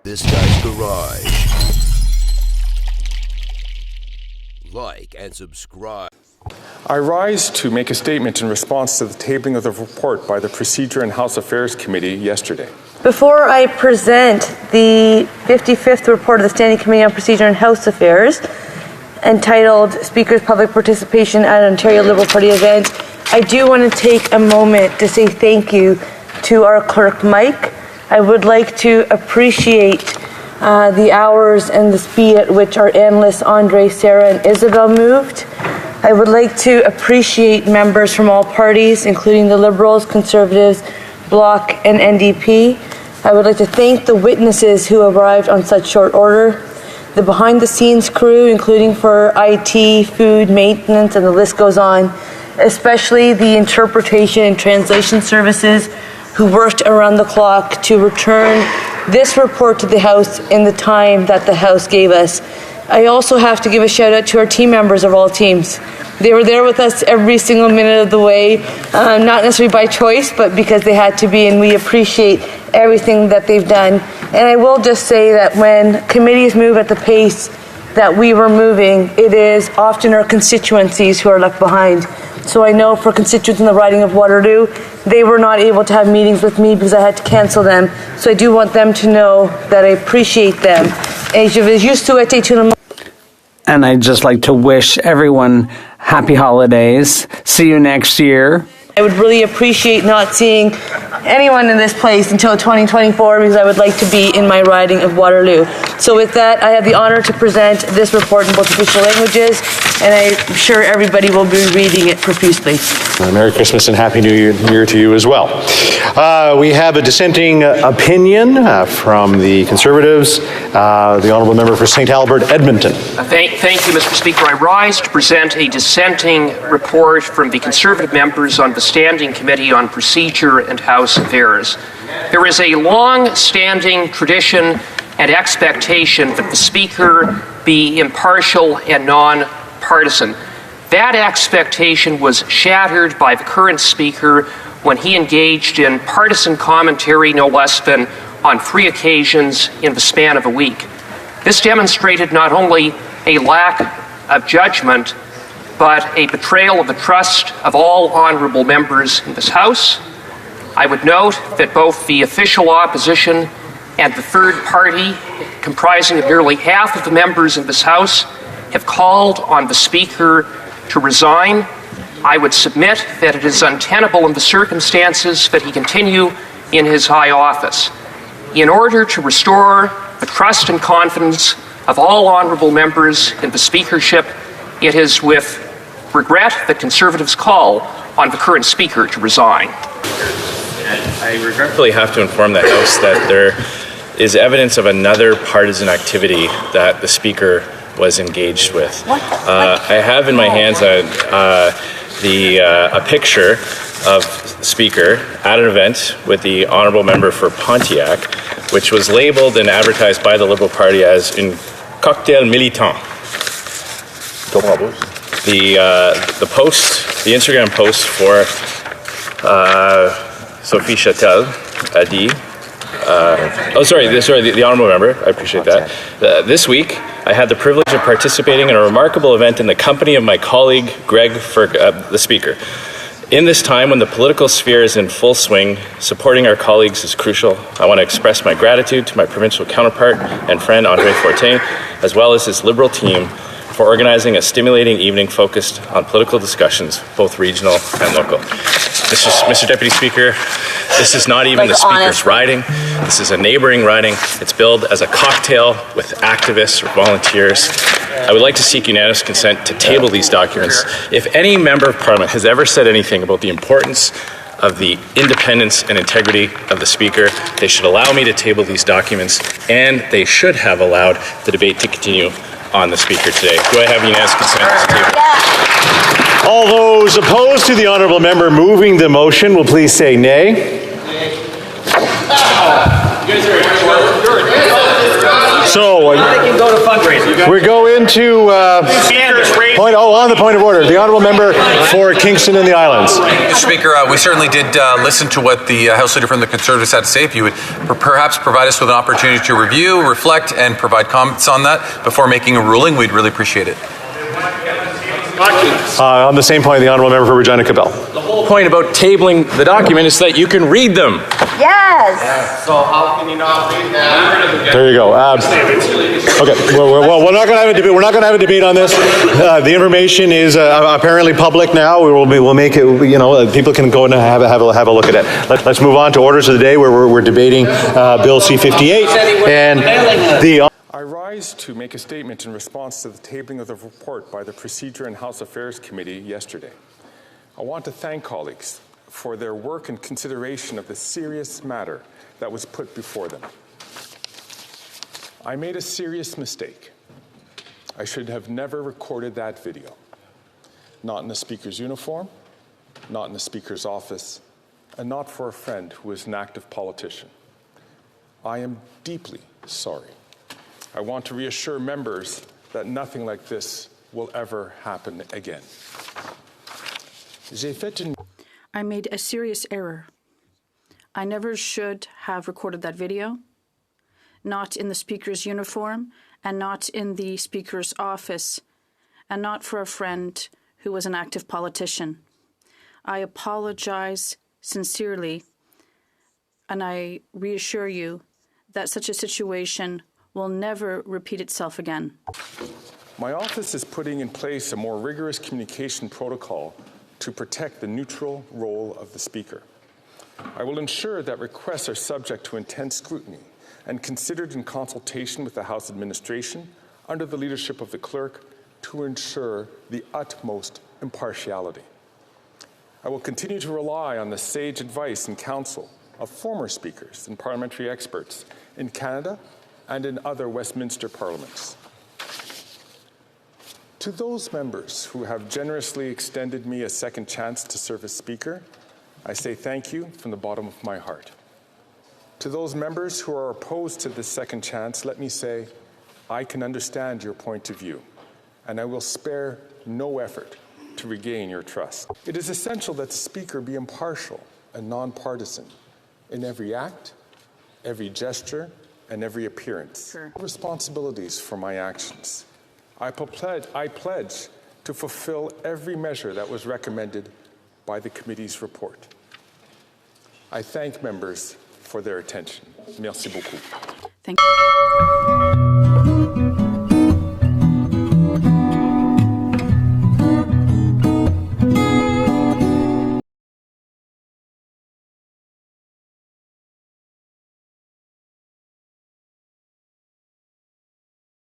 This Guy's Garage. Like and subscribe. I rise to make a statement in response to the tabling of the report by the Procedure and House Affairs Committee yesterday. Before I present the 55th report of the Standing Committee on Procedure and House Affairs, entitled Speaker's Public Participation at an Ontario Liberal Party Event, I do want to take a moment to say thank you to our clerk, Mike. I would like to appreciate the hours and the speed at which our analysts, Andre, Sarah, and Isabel moved. I would like to appreciate members from all parties, including the Liberals, Conservatives, Bloc, and NDP. I would like to thank the witnesses who arrived on such short order, the behind-the-scenes crew, including for IT, food, maintenance, and the list goes on, especially the interpretation and translation services who worked around the clock to return this report to the House in the time that the House gave us. I also have to give a shout out to our team members of all teams. They were there with us every single minute of the way, not necessarily by choice, but because they had to be, and we appreciate everything that they've done. And I will just say that when committees move at the pace that we were moving, it is often our constituencies who are left behind. So I know for constituents in the riding of Waterloo, they were not able to have meetings with me because I had to cancel them. So I do want them to know that I appreciate them. Et je veux juste souhaiter tout le monde. And I'd just like to wish everyone happy holidays. See you next year. I would really appreciate not seeing anyone in this place until 2024 because I would like to be in my riding of Waterloo. So with that, I have the honor to present this report in both official languages, and I'm sure everybody will be reading it profusely. Merry Christmas and Happy New Year to you as well. We have a dissenting opinion from the Conservatives, the Honourable Member for St. Albert, Edmonton. Thank you, Mr. Speaker. I rise to present a dissenting report from the Conservative members on the Standing Committee on Procedure and House Affairs. There is a long-standing tradition and expectation that the Speaker be impartial and non-partisan. That expectation was shattered by the current Speaker when he engaged in partisan commentary no less than on 3 occasions in the span of a week. This demonstrated not only a lack of judgment, but a betrayal of the trust of all honourable members in this House. I would note that both the official opposition and the third party, comprising of nearly half of the members in this House, have called on the Speaker to resign. I would submit that it is untenable in the circumstances that he continue in his high office. In order to restore the trust and confidence of all honourable members in the Speakership, it is with regret that Conservatives call on the current Speaker to resign. I regretfully have to inform the House that there is evidence of another partisan activity that the Speaker was engaged with. I have in my hands a picture of the Speaker at an event with the Honourable Member for Pontiac, which was labelled and advertised by the Liberal Party as une cocktail militant. The post, the Instagram post for Sophie Chatel a dit, the Honourable Member, I appreciate that. This week, I had the privilege of participating in a remarkable event in the company of my colleague, Greg Fergus, the Speaker. In this time when the political sphere is in full swing, supporting our colleagues is crucial. I want to express my gratitude to my provincial counterpart and friend, Andre Fortin, as well as his Liberal team, for organizing a stimulating evening focused on political discussions, both regional and local. Mr. Deputy Speaker, this is not even the Speaker's riding. This is a neighbouring riding. It's billed as a cocktail with activists or volunteers. I would like to seek unanimous consent to table these documents. If any Member of Parliament has ever said anything about the importance of the independence and integrity of the Speaker, they should allow me to table these documents, and they should have allowed the debate to continue on the Speaker today. Do I have unanimous consent to table? Yeah. All those opposed to the Honourable Member moving the motion will please say nay. So I think you go to fundraising. we're going to On the point of order, the honourable member for Kingston and the Islands. Mr. Speaker, we certainly did listen to what the House Leader from the Conservatives had to say. If you would perhaps provide us with an opportunity to review, reflect, and provide comments on that before making a ruling, we'd really appreciate it. On the same point, the honourable member for Regina Cabell. The whole point about tabling the document is that you can read them. Yes. So how can you not read that? There you go. Okay. Well, we're not going to have a debate. We're not going to have a debate on this. The information is apparently public now. We'll make it. You know, people can go and have a look at it. Let's move on to orders of the day, where we're debating Bill C-58 and the. I rise to make a statement in response to the tabling of the report by the Procedure and House Affairs Committee yesterday. I want to thank colleagues for their work and consideration of the serious matter that was put before them. I made a serious mistake. I should have never recorded that video. Not in the Speaker's uniform, not in the Speaker's office, and not for a friend who is an active politician. I am deeply sorry. I want to reassure members that nothing like this will ever happen again. I made a serious error. I never should have recorded that video, not in the Speaker's uniform, and not in the Speaker's office, and not for a friend who was an active politician. I apologize sincerely, and I reassure you that such a situation will never repeat itself again. My office is putting in place a more rigorous communication protocol to protect the neutral role of the Speaker. I will ensure that requests are subject to intense scrutiny and considered in consultation with the House administration under the leadership of the Clerk to ensure the utmost impartiality. I will continue to rely on the sage advice and counsel of former Speakers and parliamentary experts in Canada and in other Westminster parliaments. To those members who have generously extended me a second chance to serve as Speaker, I say thank you from the bottom of my heart. To those members who are opposed to this second chance, let me say, I can understand your point of view, and I will spare no effort to regain your trust. It is essential that the Speaker be impartial and nonpartisan in every act, every gesture, and every appearance. Sure. Responsibilities for my actions. I pledge to fulfill every measure that was recommended by the committee's report. I thank members for their attention. Merci beaucoup. Thank you.